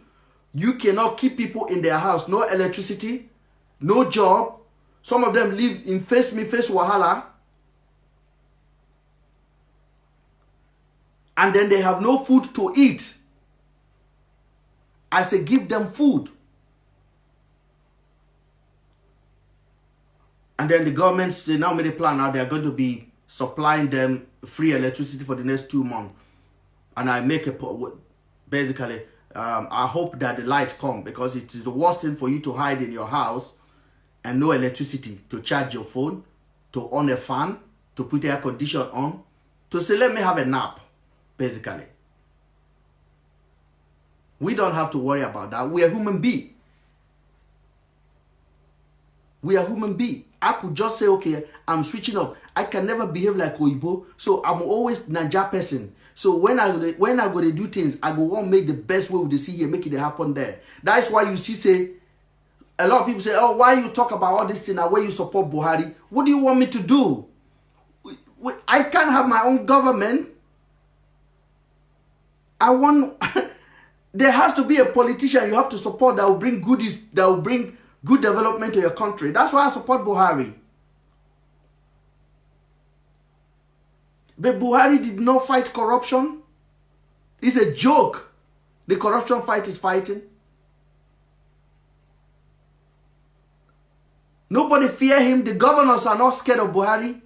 You cannot keep people in their house. No electricity, no job. Some of them live in face wahala. And then they have no food to eat. I say give them food. And then the government, they now made a plan now. They are going to be supplying them free electricity for the next 2 months. And I make a, basically, I hope that the light come, because it is the worst thing for you to hide in your house and no electricity to charge your phone, to on a fan, to put air condition on, to say, let me have a nap, basically. We don't have to worry about that. We are human beings. We are human beings. I could just say, okay, I'm switching up. I can never behave like Oyibo, so I'm always Naija person. So when I go to do things, I go want to make the best way with the see here, make it happen there. That's why you see, say, a lot of people say, oh, why you talk about all this thing and where you support Buhari? What do you want me to do? I can't have my own government. I want, there has to be a politician you have to support that will bring goodies, that will bring good development to your country. That's why I support Buhari. But Buhari did not fight corruption. It's a joke. The corruption fight is fighting. Nobody fear him. The governors are not scared of Buhari.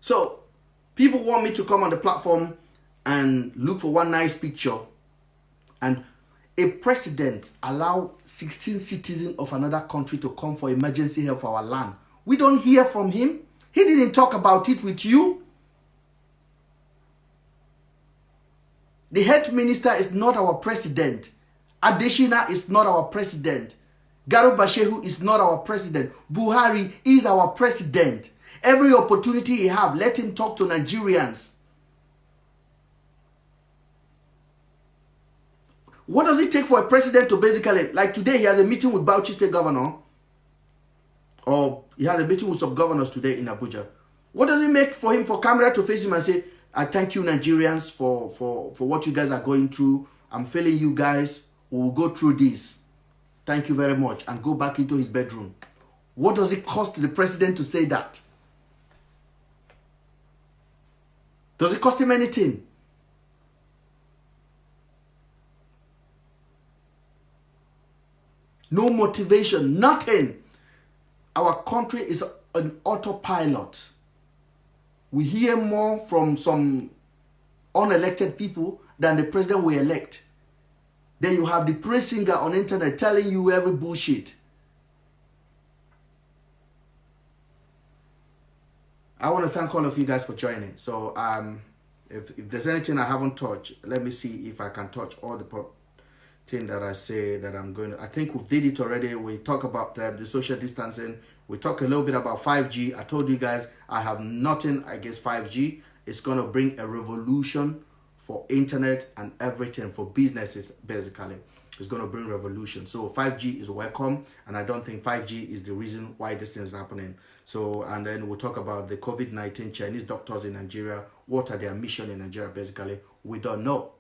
So, people want me to come on the platform and look for one nice picture. And a president allow 16 citizens of another country to come for emergency help for our land. We don't hear from him. He didn't talk about it with you. The health minister is not our president. Adeshina is not our president. Garba Shehu is not our president. Buhari is our president. Every opportunity he have, let him talk to Nigerians. What does it take for a president to basically, like today he has a meeting with Bauchi State Governor, or he had a meeting with some governors today in Abuja. What does it make for him, for camera to face him and say, I thank you Nigerians for what you guys are going through. I'm feeling you guys. We will go through this. Thank you very much. And go back into his bedroom. What does it cost the president to say that? Does it cost him anything? No motivation, nothing. Our country is an autopilot. We hear more from some unelected people than the president we elect. Then you have the praise singer on internet telling you every bullshit. I want to thank all of you guys for joining. So if there's anything I haven't touched, let me see if I can touch all the thing that I say that I'm going to. I think we did it already. We talk about the social distancing. We talk a little bit about 5G. I told you guys I have nothing against 5G. It's going to bring a revolution for internet and everything, for businesses basically. It's going to bring revolution. So 5G is welcome, and I don't think 5G is the reason why this thing is happening. So, and then we'll talk about the COVID-19 Chinese doctors in Nigeria. What are their mission in Nigeria basically? We don't know.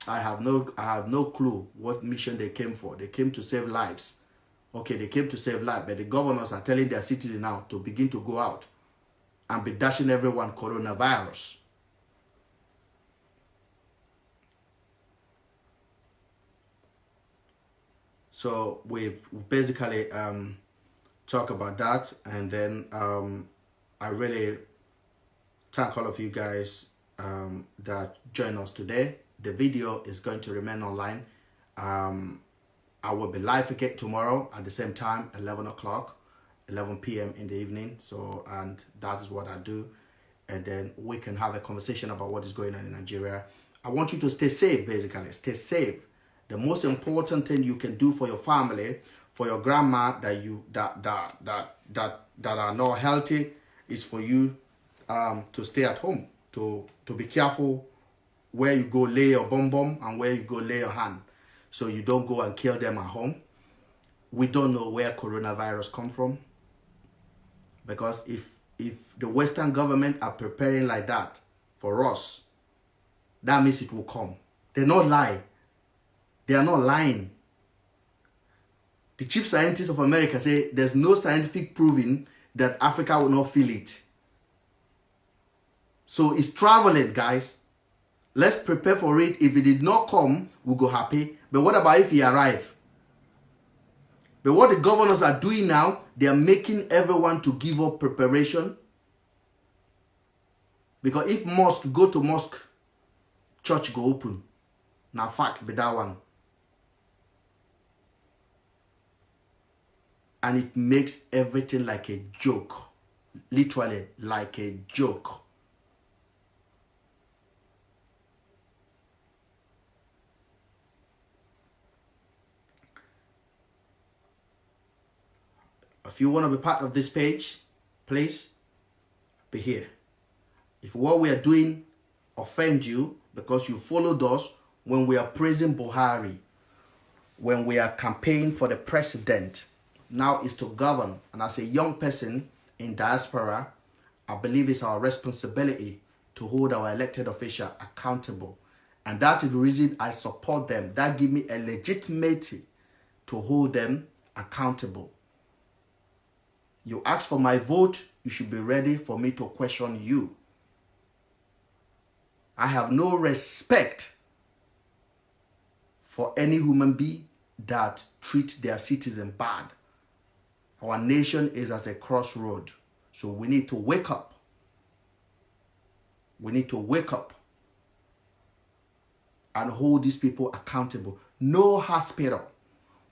I have no clue what mission they came for. They came to save lives. Okay, they came to save lives, but the governors are telling their citizens now to begin to go out and be dashing everyone coronavirus. So we basically talk about that, and then I really thank all of you guys that joined us today. The video is going to remain online. I will be live again tomorrow at the same time, 11 o'clock, 11 p.m. in the evening. So, and that is what I do. And then we can have a conversation about what is going on in Nigeria. I want you to stay safe, basically. Stay safe. The most important thing you can do for your family, for your grandma that are not healthy, is for you to stay at home, to be careful where you go lay your bomb and where you go lay your hand, so you don't go and kill them at home. We don't know where coronavirus come from, because if the Western government are preparing like that for us, that means it will come. They're not lying. They are not lying. The chief scientist of America say there's no scientific proving that Africa will not feel it. So it's traveling, guys. Let's prepare for it. If it did not come, we'll go happy. But what about if he arrive? But what the governors are doing now, they are making everyone to give up preparation. Because if mosque go to mosque, church go open. Now fact be that one. And it makes everything like a joke. Literally like a joke. If you want to be part of this page, please be here. If what we are doing offend you because you followed us when we are praising Buhari, when we are campaigning for the president, now is to govern. And as a young person in diaspora, I believe it's our responsibility to hold our elected official accountable. And that is the reason I support them. That gives me a legitimacy to hold them accountable. You ask for my vote, you should be ready for me to question you. I have no respect for any human being that treats their citizen bad. Our nation is at a crossroad. So we need to wake up. We need to wake up and hold these people accountable. No hospital.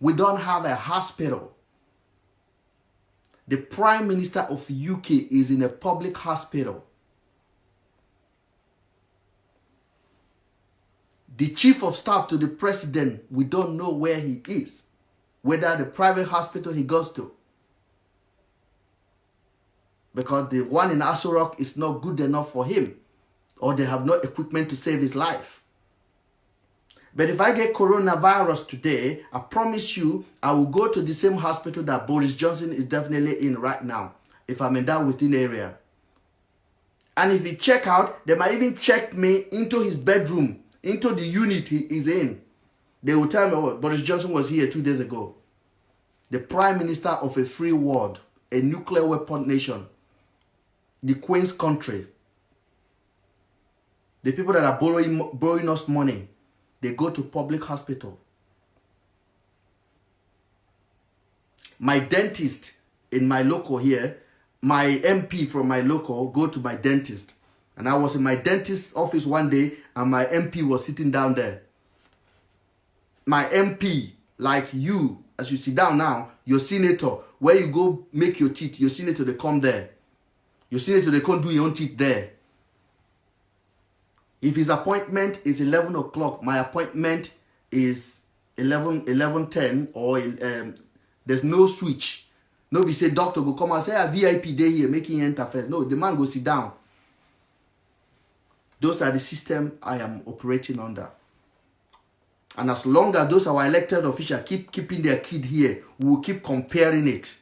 We don't have a hospital. The Prime Minister of UK is in a public hospital. The Chief of Staff to the President, we don't know where he is. Whether the private hospital he goes to. Because the one in Aso Rock is not good enough for him. Or they have no equipment to save his life. But if I get coronavirus today, I promise you, I will go to the same hospital that Boris Johnson is definitely in right now. If I'm in that within area. And if he check out, they might even check me into his bedroom. Into the unit he is in. They will tell me, oh, Boris Johnson was here 2 days ago. The Prime Minister of a free world. A nuclear weapon nation. The Queen's country. The people that are borrowing us money. They go to public hospital. My dentist in my local here, my MP from my local go to my dentist. And I was in my dentist's office one day and my MP was sitting down there. My MP, like you, as you sit down now, your senator, where you go make your teeth, your senator, they come there. Your senator, they can't do your own teeth there. If his appointment is 11 o'clock, my appointment is 11:10 or there's no switch. Nobody say, doctor, go come and say, a VIP day here, making enter first. No, the man go sit down. Those are the system I am operating under. And as long as those our elected officials keep keeping their kid here, we will keep comparing it.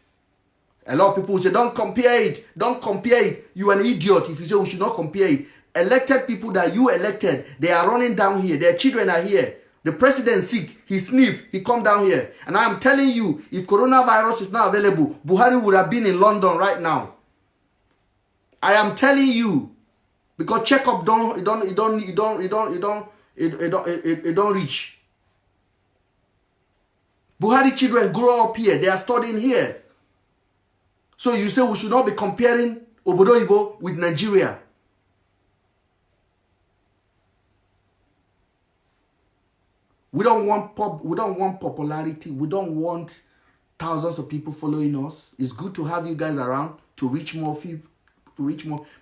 A lot of people will say, don't compare it. Don't compare it. You are an idiot if you say we should not compare it. Elected people that you elected, they are running down here. Their children are here. The president sick. He sniff. He come down here. And I am telling you, if coronavirus is not available, Buhari would have been in London right now. I am telling you. Because checkup don't reach. Buhari children grow up here. They are studying here. So you say we should not be comparing Obodo Igbo with Nigeria. We don't want popularity. We don't want thousands of people following us. It's good to have you guys around to reach more people.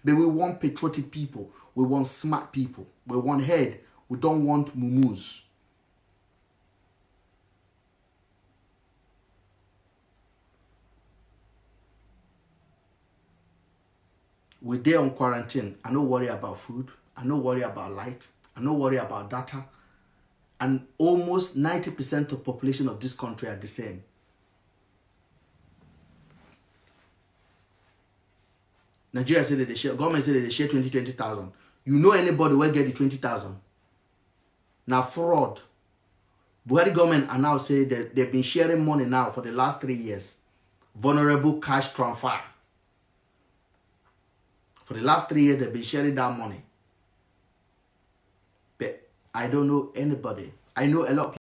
But we want patriotic people. We want smart people. We want head. We don't want mumus. we're there on quarantine. I no worry about food. I no worry about light. I no worry about data. And almost 90% of the population of this country are the same. Nigeria said that they share, government said that they share 20,000. You know anybody will get the 20,000? Now fraud. Buhari government are now saying that they've been sharing money now for the last 3 years. Vulnerable cash transfer. For the last 3 years, they've been sharing that money. But I don't know anybody. I know a lot of people.